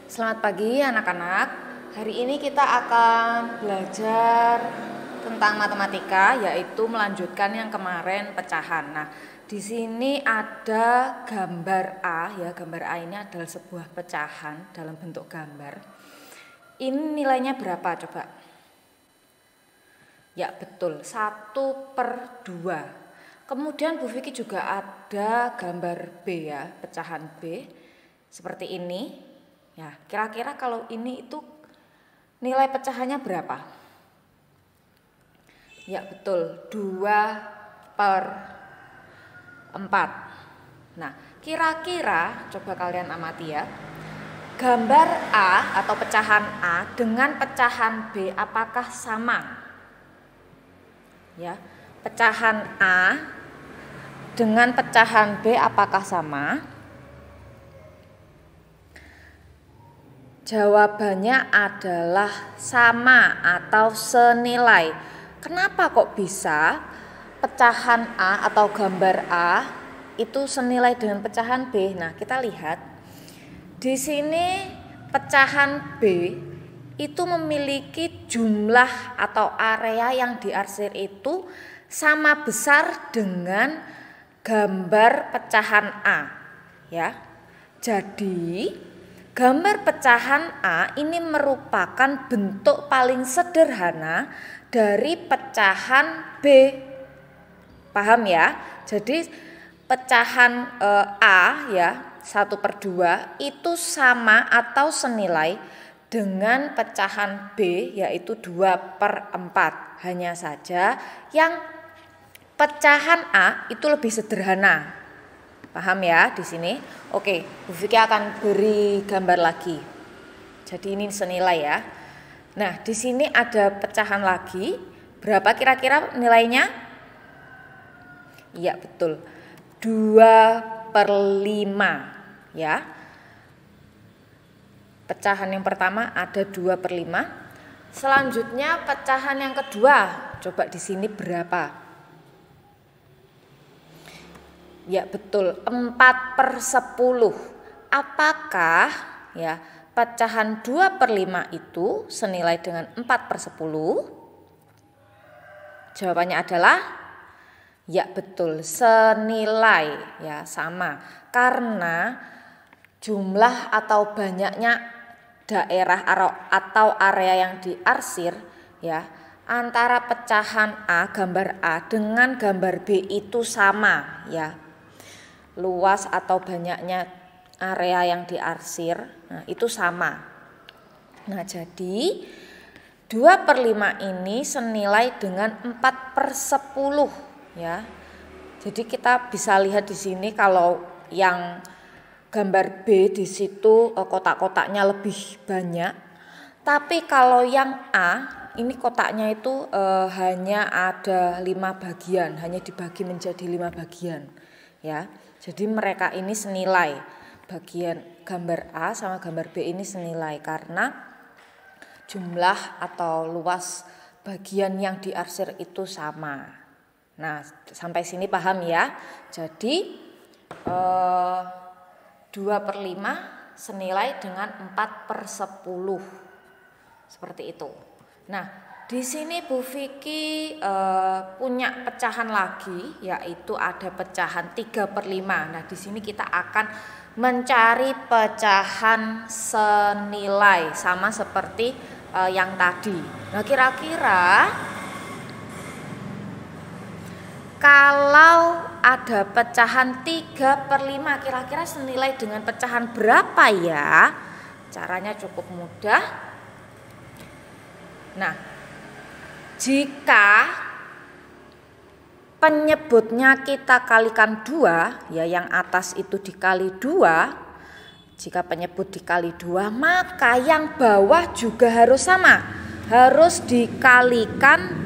Selamat pagi anak-anak. Hari ini kita akan belajar tentang matematika, yaitu melanjutkan yang kemarin pecahan. Nah, di sini ada gambar A ya. Gambar A ini adalah sebuah pecahan dalam bentuk gambar. Ini nilainya berapa coba? Ya betul, 1/2. Kemudian Bu Vicky juga ada gambar B ya, pecahan B seperti ini. Ya, kira-kira kalau ini itu nilai pecahannya berapa? Ya betul, 2/4. Nah, kira-kira coba kalian amati ya. Gambar A atau pecahan A dengan pecahan B apakah sama? Ya, pecahan A dengan pecahan B apakah sama? Jawabannya adalah sama atau senilai. Kenapa kok bisa pecahan A atau gambar A itu senilai dengan pecahan B? Nah, kita lihat di sini pecahan B itu memiliki jumlah atau area yang diarsir itu sama besar dengan gambar pecahan A, ya. Jadi gambar pecahan A ini merupakan bentuk paling sederhana dari pecahan B. Paham ya? Jadi pecahan A ya 1/2 itu sama atau senilai dengan pecahan B yaitu 2/4. Hanya saja yang pecahan A itu lebih sederhana. Paham ya di sini? Oke, Bu Vicky akan beri gambar lagi. Jadi ini senilai ya. Nah, di sini ada pecahan lagi. Berapa kira-kira nilainya? Iya, betul. 2/5 ya. Pecahan yang pertama ada 2/5. Selanjutnya pecahan yang kedua. Coba di sini berapa? Ya betul, 4/10. Apakah ya pecahan 2/5 itu senilai dengan 4/10? Jawabannya adalah ya betul, senilai ya, sama. Karena jumlah atau banyaknya daerah atau area yang diarsir ya antara pecahan A, gambar A dengan gambar B itu sama ya. Luas atau banyaknya area yang diarsir, nah itu sama. Nah jadi 2/5 ini senilai dengan 4/10 ya. Jadi kita bisa lihat di sini kalau yang gambar B di situ kotak-kotaknya lebih banyak. Tapi kalau yang A ini kotaknya itu hanya ada 5 bagian, hanya dibagi menjadi 5 bagian ya. Jadi mereka ini senilai, bagian gambar A sama gambar B ini senilai karena jumlah atau luas bagian yang diarsir itu sama. Nah sampai sini paham ya. Jadi 2/5 senilai dengan 4/10 seperti itu. Nah di sini Bu Vicky punya pecahan lagi, yaitu ada pecahan 3/5. Nah, di sini kita akan mencari pecahan senilai sama seperti yang tadi. Nah, kira-kira kalau ada pecahan 3/5, kira-kira senilai dengan pecahan berapa ya? Caranya cukup mudah. Nah, jika penyebutnya kita kalikan 2, ya yang atas itu dikali 2, jika penyebut dikali 2, maka yang bawah juga harus sama, harus dikalikan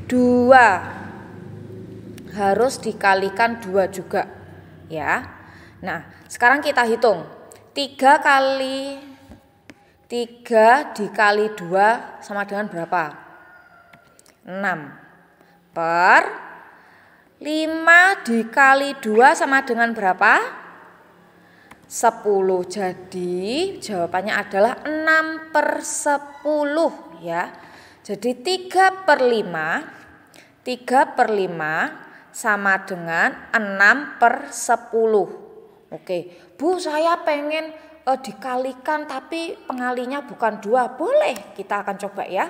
2, harus dikalikan 2 juga, ya. Nah, sekarang kita hitung 3 dikali 2 sama dengan berapa? 6/5 dikali 2 sama dengan berapa? 10. Jadi jawabannya adalah 6/10 ya. Jadi 3/5 sama dengan 6/10. Oke, Bu, saya pengen dikalikan tapi pengalinya bukan 2. Boleh, kita akan coba ya.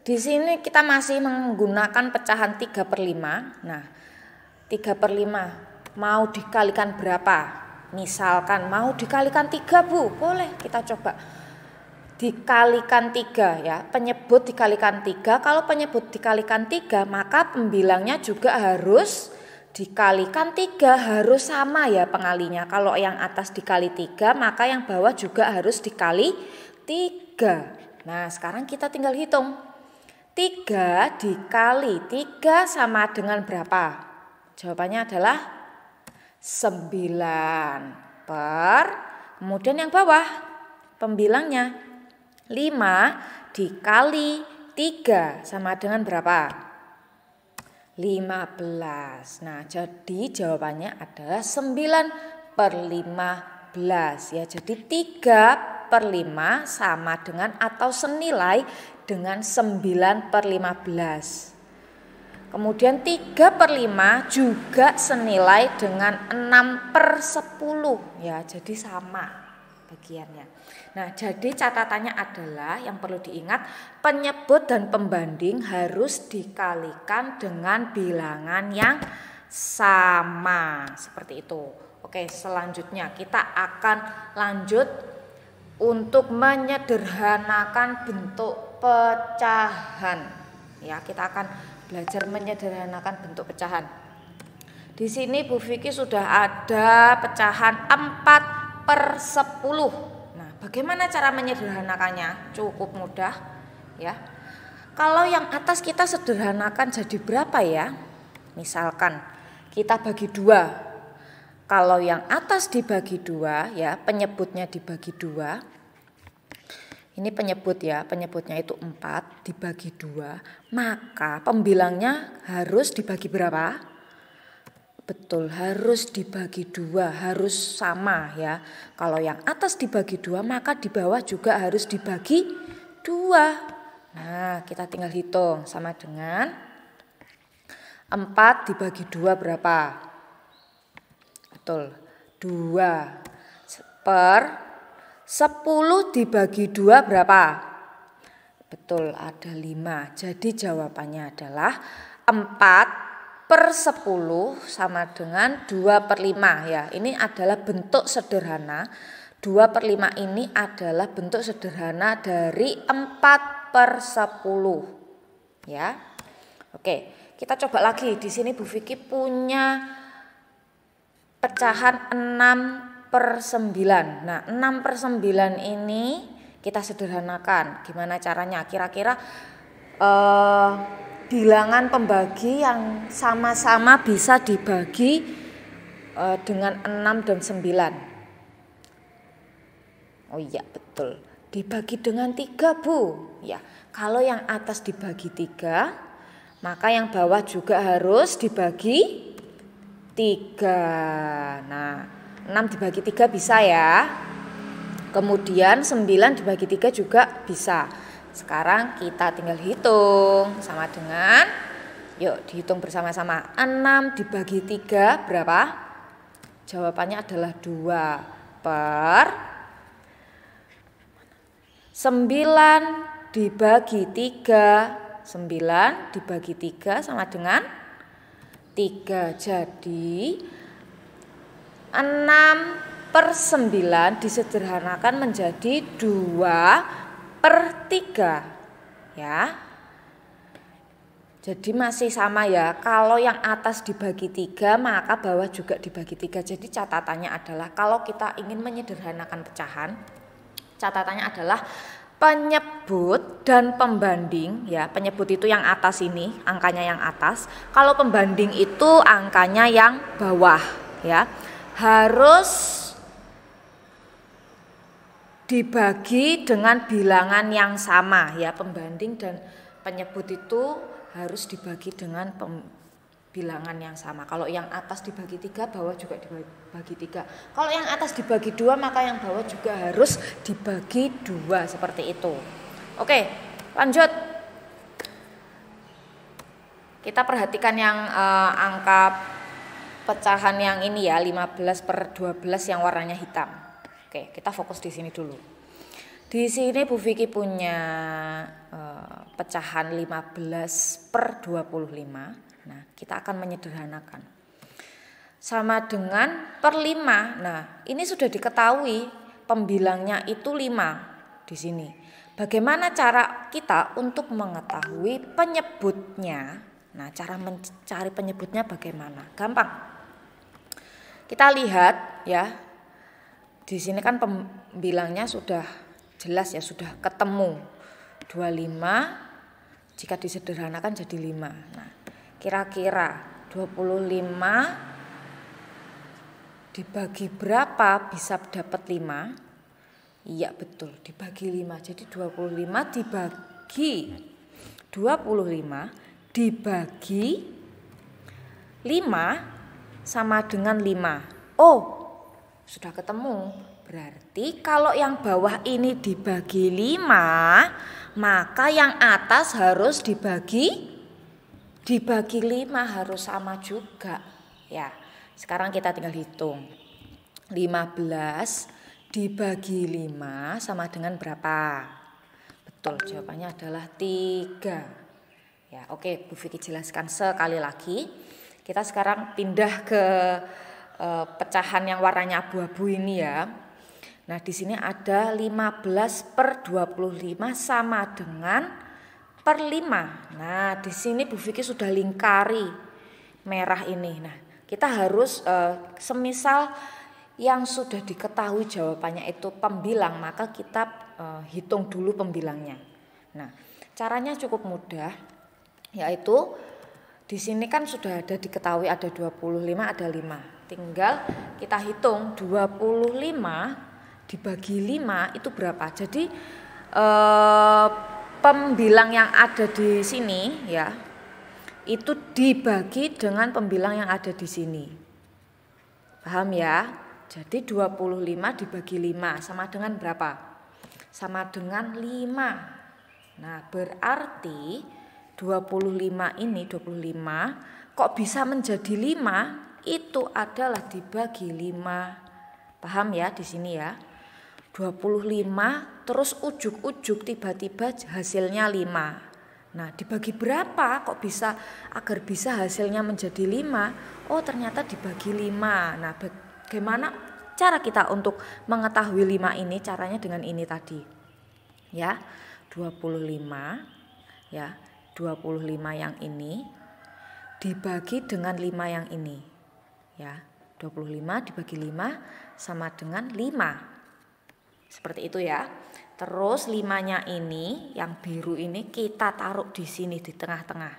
Di sini kita masih menggunakan pecahan 3/5. Nah, 3/5 mau dikalikan berapa? Misalkan mau dikalikan 3, Bu, boleh kita coba. Dikalikan 3 ya, penyebut dikalikan 3. Kalau penyebut dikalikan 3, maka pembilangnya juga harus dikalikan 3, harus sama ya pengalinya. Kalau yang atas dikali 3, maka yang bawah juga harus dikali 3. Nah, sekarang kita tinggal hitung. 3 dikali 3 sama dengan berapa? Jawabannya adalah 9 kemudian yang bawah pembilangnya 5 dikali 3 sama dengan berapa? 15. Nah, jadi jawabannya adalah 9/15 ya. Jadi 3/5 sama dengan atau senilai dengan 9/15. Kemudian 3/5 juga senilai dengan 6/10 ya, jadi sama bagiannya. Nah, jadi catatannya adalah yang perlu diingat, penyebut dan pembanding harus dikalikan dengan bilangan yang sama, seperti itu. Oke, selanjutnya kita akan lanjut untuk menyederhanakan bentuk pecahan. Ya, kita akan belajar menyederhanakan bentuk pecahan. Di sini Bu Vicky sudah ada pecahan 4/10. Nah, bagaimana cara menyederhanakannya? Cukup mudah ya. Kalau yang atas kita sederhanakan jadi berapa ya? Misalkan kita bagi 2. Kalau yang atas dibagi 2 ya, penyebutnya dibagi 2. Ini penyebut ya, penyebutnya itu 4 dibagi 2, maka pembilangnya harus dibagi berapa? Betul, harus dibagi 2, harus sama ya. Kalau yang atas dibagi 2, maka di bawah juga harus dibagi 2. Nah, kita tinggal hitung sama dengan 4 dibagi 2 berapa? Betul, 2/10 dibagi 2 berapa? Betul, ada 5. Jadi jawabannya adalah 4/10 sama dengan 2/5 ya. Ini adalah bentuk sederhana. 2/5 ini adalah bentuk sederhana dari 4/10 ya. Oke, kita coba lagi. Di sini Bu Vicky punya pecahan 6/9. Nah, 6/9 ini kita sederhanakan. Gimana caranya? Kira-kira bilangan pembagi yang sama-sama bisa dibagi dengan 6 dan 9. Oh iya, betul. Dibagi dengan 3, Bu. Ya, kalau yang atas dibagi 3, maka yang bawah juga harus dibagi 3. Nah, 6 dibagi 3 bisa ya. Kemudian 9 dibagi 3 juga bisa. Sekarang kita tinggal hitung sama dengan, yuk dihitung bersama-sama. 6 dibagi 3 berapa? Jawabannya adalah 2/9 dibagi 3. 9 dibagi 3 sama dengan 3. Jadi 6/9 disederhanakan menjadi 2/3 ya. Jadi masih sama ya. Kalau yang atas dibagi 3 maka bawah juga dibagi 3. Jadi catatannya adalah kalau kita ingin menyederhanakan pecahan, catatannya adalah penyebut dan pembanding ya. Penyebut itu yang atas ini, angkanya yang atas. Kalau pembanding itu angkanya yang bawah ya. Harus dibagi dengan bilangan yang sama ya. Pembanding dan penyebut itu harus dibagi dengan bilangan yang sama. Kalau yang atas dibagi 3, bawah juga dibagi 3. Kalau yang atas dibagi 2, maka yang bawah juga harus dibagi 2, seperti itu. Oke, lanjut. Kita perhatikan yang angka pecahan yang ini ya, 15/12 yang warnanya hitam. Oke, kita fokus di sini dulu. Di sini Bu Vicky punya pecahan 15/25. Nah, kita akan menyederhanakan. Sama dengan per 5. Nah, ini sudah diketahui pembilangnya itu 5 di sini. Bagaimana cara kita untuk mengetahui penyebutnya? Nah, cara mencari penyebutnya bagaimana? Gampang. Kita lihat ya, di sini kan pembilangnya sudah jelas ya, sudah ketemu 25, jika disederhanakan jadi 5. Nah, kira-kira 25 dibagi berapa bisa dapat 5? Iya betul, dibagi 5. Jadi 25 dibagi 5 sama dengan 5. Oh, sudah ketemu. Berarti kalau yang bawah ini dibagi 5, maka yang atas harus dibagi 5, harus sama juga. Ya, sekarang kita tinggal hitung. 15 dibagi 5 sama dengan berapa? Betul, jawabannya adalah 3. Ya, oke, Bu Vicky jelaskan sekali lagi. Kita sekarang pindah ke pecahan yang warnanya abu-abu ini ya. Nah, di sini ada 15/25 sama dengan per 5. Nah, di sini Bu Vicky sudah lingkari merah ini. Nah, kita harus semisal yang sudah diketahui jawabannya itu pembilang, maka kita hitung dulu pembilangnya. Nah, caranya cukup mudah, yaitu di sini kan sudah ada diketahui ada 25, ada 5. Tinggal kita hitung 25 dibagi 5 itu berapa. Jadi pembilang yang ada di sini ya, itu dibagi dengan pembilang yang ada di sini. Paham ya? Jadi 25 dibagi 5 sama dengan berapa? Sama dengan 5. Nah, berarti 25 ini, 25 kok bisa menjadi 5? Itu adalah dibagi 5. Paham ya di sini ya? 25 terus ujuk-ujuk tiba-tiba hasilnya 5. Nah, dibagi berapa kok bisa agar bisa hasilnya menjadi 5? Oh, ternyata dibagi 5. Nah, bagaimana cara kita untuk mengetahui 5 ini? Caranya dengan ini tadi. Ya, 25 ya. 25 yang ini dibagi dengan 5 yang ini. Ya, 25 dibagi 5 sama dengan 5. Seperti itu ya. Terus 5-nya ini yang biru ini kita taruh di sini di tengah-tengah.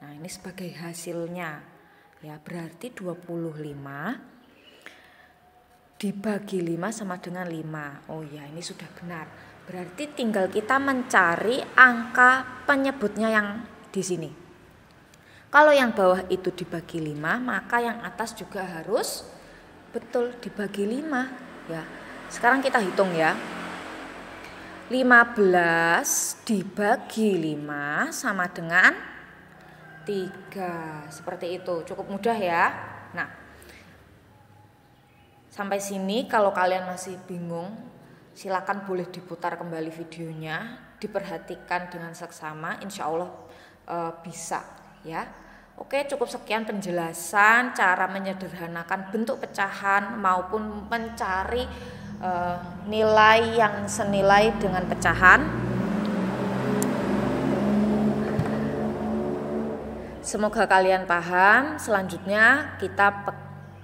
Nah, ini sebagai hasilnya. Ya, berarti 25 dibagi 5 sama dengan 5. Oh ya, ini sudah benar. Berarti tinggal kita mencari angka penyebutnya yang di sini. Kalau yang bawah itu dibagi 5, maka yang atas juga harus betul dibagi 5 ya. Sekarang kita hitung ya. 15 dibagi 5 sama dengan 3. Seperti itu, cukup mudah ya. Nah, sampai sini kalau kalian masih bingung, silakan boleh diputar kembali videonya, diperhatikan dengan seksama, insya Allah bisa ya. Oke, cukup sekian penjelasan cara menyederhanakan bentuk pecahan maupun mencari nilai yang senilai dengan pecahan. Semoga kalian paham. Selanjutnya kita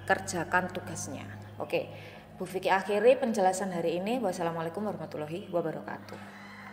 kerjakan tugasnya. Oke, Bu Vicky akhiri penjelasan hari ini. Wassalamualaikum warahmatullahi wabarakatuh.